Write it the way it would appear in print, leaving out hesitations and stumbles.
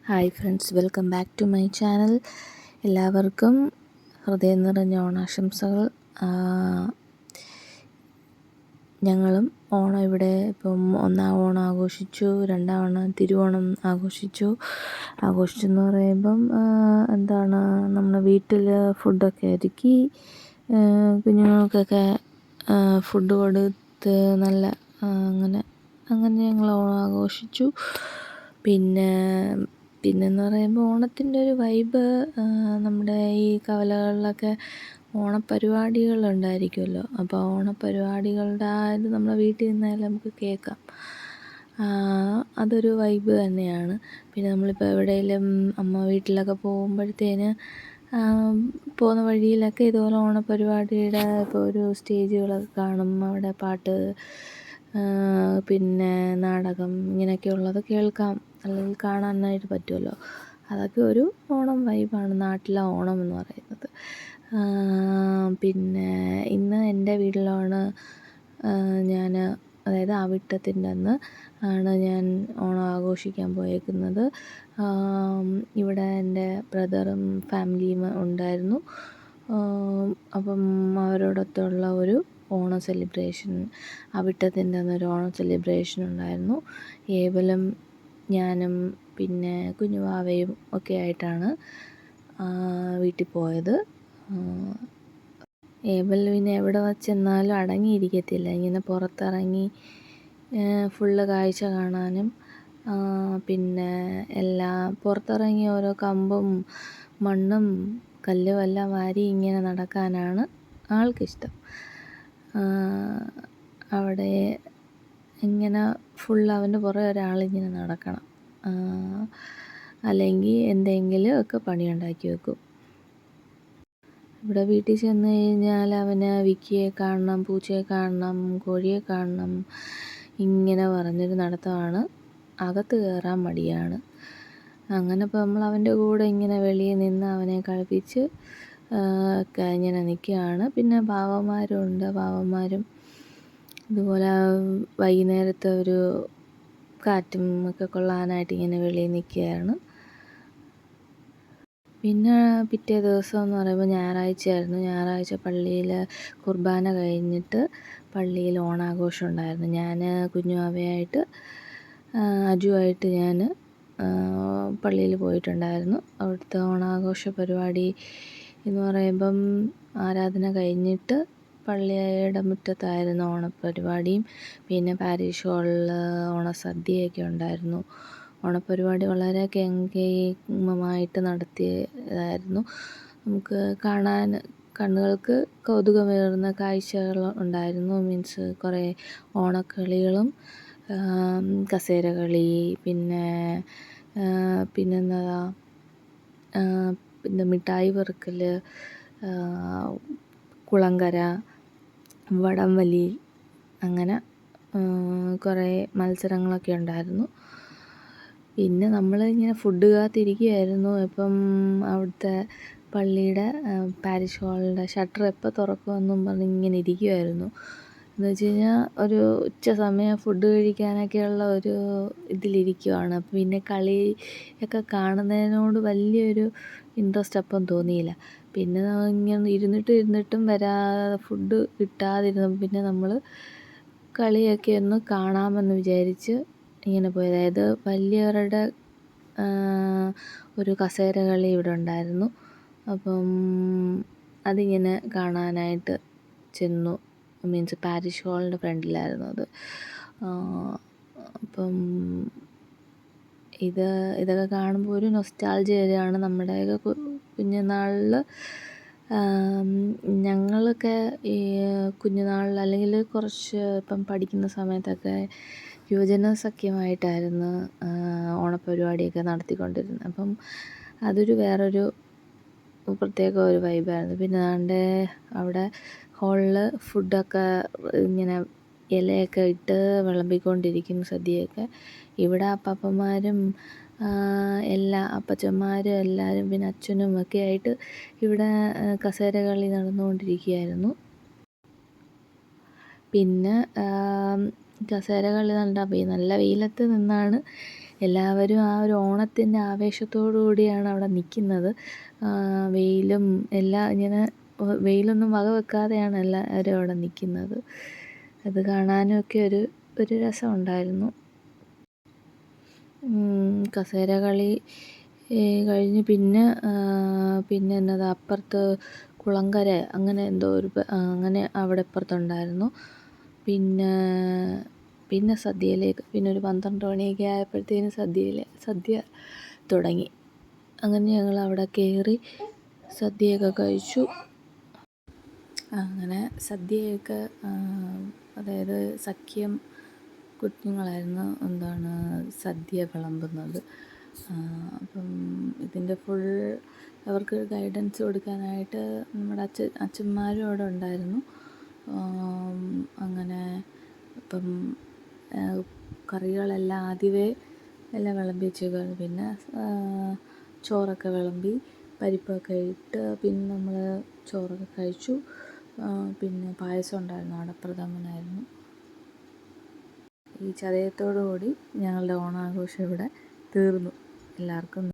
Hi friends, welcome back to my channel. എല്ലാവർക്കും ഹൃദയം നിറഞ്ഞ ഓണാശംസകൾ. ഞങ്ങളും ഓണം ഇവിടെ ഇപ്പം ഒന്നാം ഓണം ആഘോഷിച്ചു, രണ്ടാം ഓണം തിരുവോണം ആഘോഷിച്ചെന്ന് പറയുമ്പം നമ്മുടെ വീട്ടിൽ ഫുഡൊക്കെ ഒരുക്കി കുഞ്ഞുങ്ങൾക്കൊക്കെ ഫുഡ് കൊടുത്ത് നല്ല അങ്ങനെ ഞങ്ങൾ ഓണം ആഘോഷിച്ചു. പിന്നെന്ന് പറയുമ്പോൾ ഓണത്തിൻ്റെ ഒരു വൈബ്, നമ്മുടെ ഈ കവലകളിലൊക്കെ ഓണപ്പരിപാടികളുണ്ടായിരിക്കുമല്ലോ. അപ്പോൾ ഓണപ്പരിപാടികളുടെ ഇത് നമ്മളെ വീട്ടിൽ നിന്നായാലും നമുക്ക് കേൾക്കാം. അതൊരു വൈബ് തന്നെയാണ്. പിന്നെ നമ്മളിപ്പോൾ എവിടെയെങ്കിലും അമ്മ വീട്ടിലൊക്കെ പോകുമ്പോഴത്തേന് പോകുന്ന വഴിയിലൊക്കെ ഇതുപോലെ ഓണപ്പരിപാടിയുടെ ഇപ്പോൾ ഒരു സ്റ്റേജുകളൊക്കെ കാണും. അവിടെ പാട്ട്, പിന്നെ നാടകം, ഇങ്ങനെയൊക്കെയുള്ളത് കേൾക്കാം, അല്ലെങ്കിൽ കാണാനായിട്ട് പറ്റുമല്ലോ. അതൊക്കെ ഒരു ഓണം വൈബാണ്, നാട്ടിലെ ഓണം എന്ന് പറയുന്നത്. പിന്നെ ഇന്ന് എൻ്റെ വീട്ടിലാണ് ഞാൻ, അതായത് അവിട്ടത്തിൻ്റെ അന്ന് ആണ് ഞാൻ ഓണം ആഘോഷിക്കാൻ പോയേക്കുന്നത്. ഇവിടെ എൻ്റെ ബ്രദറും ഫാമിലിയും ഉണ്ടായിരുന്നു. അപ്പം അവരോടൊത്തുള്ള ഒരു ഓണം സെലിബ്രേഷൻ, അവിട്ടത്തിൻ്റെ അന്നൊരു ഓണം സെലിബ്രേഷൻ ഉണ്ടായിരുന്നു. ഏബലും ഞാനും പിന്നെ കുഞ്ഞുവാവയും ഒക്കെ ആയിട്ടാണ് വീട്ടിൽ പോയത്. ഏബൽ പിന്നെ എവിടെ ചെന്നാലും അടങ്ങിയിരിക്കത്തില്ല, ഇങ്ങനെ പുറത്തിറങ്ങി ഫുള്ള് കാഴ്ച കാണാനും പിന്നെ എല്ലാം പുറത്തിറങ്ങി ഓരോ കമ്പും മണ്ണും കല്ലും എല്ലാം വാരി ഇങ്ങനെ നടക്കാനാണ് ആൾക്കിഷ്ടം. അവിടെ ഇങ്ങനെ ഫുൾ അവൻ്റെ പുറകെ ഒരാളിങ്ങനെ നടക്കണം, അല്ലെങ്കിൽ എന്തെങ്കിലും ഒക്കെ പണിയുണ്ടാക്കി വെക്കും. ഇവിടെ വീട്ടിൽ ചെന്ന് കഴിഞ്ഞാൽ അവന് വിക്കിയെ കാണണം, പൂച്ചയെ കാണണം, കോഴിയെ കാണണം, ഇങ്ങനെ പറഞ്ഞൊരു നടത്തമാണ്. അകത്ത് കയറാൻ മടിയാണ്. അങ്ങനെ ഇപ്പോൾ നമ്മൾ അവൻ്റെ കൂടെ ഇങ്ങനെ വെളിയിൽ നിന്ന് അവനെ കളിപ്പിച്ച് ഒക്കെ ഇങ്ങനെ നിൽക്കുകയാണ്. പിന്നെ പാവന്മാരും ഇതുപോലെ വൈകുന്നേരത്തെ ഒരു കാറ്റും ഒക്കെ കൊള്ളാനായിട്ട് ഇങ്ങനെ വെളിയിൽ നിൽക്കുകയാണ്. പിന്നെ പിറ്റേ ദിവസം എന്ന് പറയുമ്പോൾ ഞായറാഴ്ച പള്ളിയിൽ കുർബാന കഴിഞ്ഞിട്ട് പള്ളിയിൽ ഓണാഘോഷം ഉണ്ടായിരുന്നു. ഞാൻ കുഞ്ഞുവാവയായിട്ട് അജുവായിട്ട് ഞാൻ പള്ളിയിൽ പോയിട്ടുണ്ടായിരുന്നു. അവിടുത്തെ ഓണാഘോഷ പരിപാടി എന്ന് പറയുമ്പം ആരാധന കഴിഞ്ഞിട്ട് പള്ളിയുടെ മുറ്റത്തായിരുന്നു ഓണപ്പരിപാടിയും. പിന്നെ പാരിഷ് ഹാളിൽ ഓണസദ്യയൊക്കെ ഉണ്ടായിരുന്നു. ഓണപ്പരിപാടി വളരെ കെങ്കേമമായിട്ട് നടത്തിയതായിരുന്നു. നമുക്ക് കാണാൻ കണ്ണുകൾക്ക് കൗതുകമേറുന്ന കാഴ്ചകൾ ഉണ്ടായിരുന്നു. മീൻസ് കുറേ ഓണക്കളികളും കസേരകളി, പിന്നെന്താ പിന്നെ മിഠായി പെറുക്കൽ, കുളങ്കര, വടംവലി, അങ്ങനെ കുറേ മത്സരങ്ങളൊക്കെ ഉണ്ടായിരുന്നു. പിന്നെ നമ്മളിങ്ങനെ ഫുഡ് കാത്തിരിക്കുകയായിരുന്നു. ഇപ്പം അവിടുത്തെ പള്ളിയുടെ പാരിഷ് ഹാളിൻ്റെ ഷട്ടർ എപ്പോൾ തുറക്കുമെന്നും പറഞ്ഞ് ഇങ്ങനെ ഇരിക്കുമായിരുന്നു. എന്ന് വെച്ച് കഴിഞ്ഞാൽ ഒരു ഉച്ച സമയം ഫുഡ് കഴിക്കാനൊക്കെയുള്ള ഒരു ഇതിലിരിക്കുവാണ്. പിന്നെ കളിയൊക്കെ കാണുന്നതിനോട് വലിയൊരു ഇൻട്രസ്റ്റ് അപ്പം തോന്നിയില്ല. പിന്നെ ഇങ്ങനെ ഇരുന്നിട്ടും വരാതെ ഫുഡ് കിട്ടാതിരുന്നപ്പോൾ പിന്നെ നമ്മൾ കളിയൊക്കെ ഒന്ന് കാണാമെന്ന് വിചാരിച്ച് ഇങ്ങനെ പോയി. അതായത് വലിയവരുടെ ഒരു കസേര കളി ഇവിടെ ഉണ്ടായിരുന്നു. അപ്പം അതിങ്ങനെ കാണാനായിട്ട് ചെന്നു. മീൻസ് പാരിഷ് ഹാളിൻ്റെ ഫ്രണ്ടിലായിരുന്നു അത്. അപ്പം ഇതൊക്കെ കാണുമ്പോൾ ഒരു നൊസ്റ്റാൾജിയ വരികയാണ്. നമ്മുടെയൊക്കെ കുഞ്ഞുനാളിൽ ഞങ്ങളൊക്കെ ഈ കുഞ്ഞുനാളിൽ അല്ലെങ്കിൽ കുറച്ച് ഇപ്പം പഠിക്കുന്ന സമയത്തൊക്കെ യുവജന സഖ്യമായിട്ടായിരുന്നു ഓണപ്പരിപാടിയൊക്കെ നടത്തിക്കൊണ്ടിരുന്നത്. അപ്പം അതൊരു വേറൊരു പ്രത്യേക ഒരു വൈബായിരുന്നു. പിന്നെ അവിടെ ഹാളിൽ ഫുഡൊക്കെ ഇങ്ങനെ ഇലയൊക്കെ ഇട്ട് വിളമ്പിക്കൊണ്ടിരിക്കുന്നു, സദ്യയൊക്കെ. ഇവിടെ അപ്പാപ്പന്മാരും അപ്പച്ചന്മാരും എല്ലാവരും പിന്നെ അച്ഛനും ഒക്കെ ആയിട്ട് ഇവിടെ കസേര കളി നടന്നുകൊണ്ടിരിക്കുകയായിരുന്നു. പിന്നെ കസേര കളി നല്ല വെയിലത്ത് നിന്നാണ് എല്ലാവരും ആ ഒരു ഓണത്തിൻ്റെ ആവേശത്തോടു കൂടിയാണ് അവിടെ നിൽക്കുന്നത്. വെയിലും എല്ലാം ഇങ്ങനെ വെയിലൊന്നും വക വെക്കാതെയാണ് എല്ലാവരും അവിടെ നിൽക്കുന്നത്. അത് കാണാനൊക്കെ ഒരു രസമുണ്ടായിരുന്നു. കസേര കളി കഴിഞ്ഞ് പിന്നെ എന്നതാ അപ്പുറത്ത് കുളങ്കര അങ്ങനെ എന്തോ അങ്ങനെ അവിടെ ഇപ്പുറത്തുണ്ടായിരുന്നു. പിന്നെ സദ്യയിലേക്ക് പിന്നെ ഒരു 12 മണിയൊക്കെ ആയപ്പോഴത്തേനും സദ്യ തുടങ്ങി. അങ്ങനെ ഞങ്ങൾ അവിടെ കയറി സദ്യയൊക്കെ കഴിച്ചു. അങ്ങനെ സദ്യയൊക്കെ അതായത് സഖ്യം കുഞ്ഞുങ്ങളായിരുന്നു സദ്യ വിളമ്പുന്നത്. അപ്പം ഇതിൻ്റെ ഫുൾ അവർക്ക് ഗൈഡൻസ് കൊടുക്കാനായിട്ട് നമ്മുടെ അച്ഛന്മാരും അവിടെ ഉണ്ടായിരുന്നു. അങ്ങനെ ഇപ്പം കറികളെല്ലാം ആദ്യമേ എല്ലാം വിളമ്പി വെച്ചേക്കുമായിരുന്നു. പിന്നെ ചോറൊക്കെ വിളമ്പി പരിപ്പൊക്കെ ഇട്ട് പിന്നെ നമ്മൾ ചോറൊക്കെ കഴിച്ചു. പിന്നെ പായസം ഉണ്ടായിരുന്നു, അടപ്രഥമനായിരുന്നു. ഈ ചതയത്തോടു കൂടി ഞങ്ങളുടെ ഓണാഘോഷം ഇവിടെ തീർന്നു. എല്ലാവർക്കും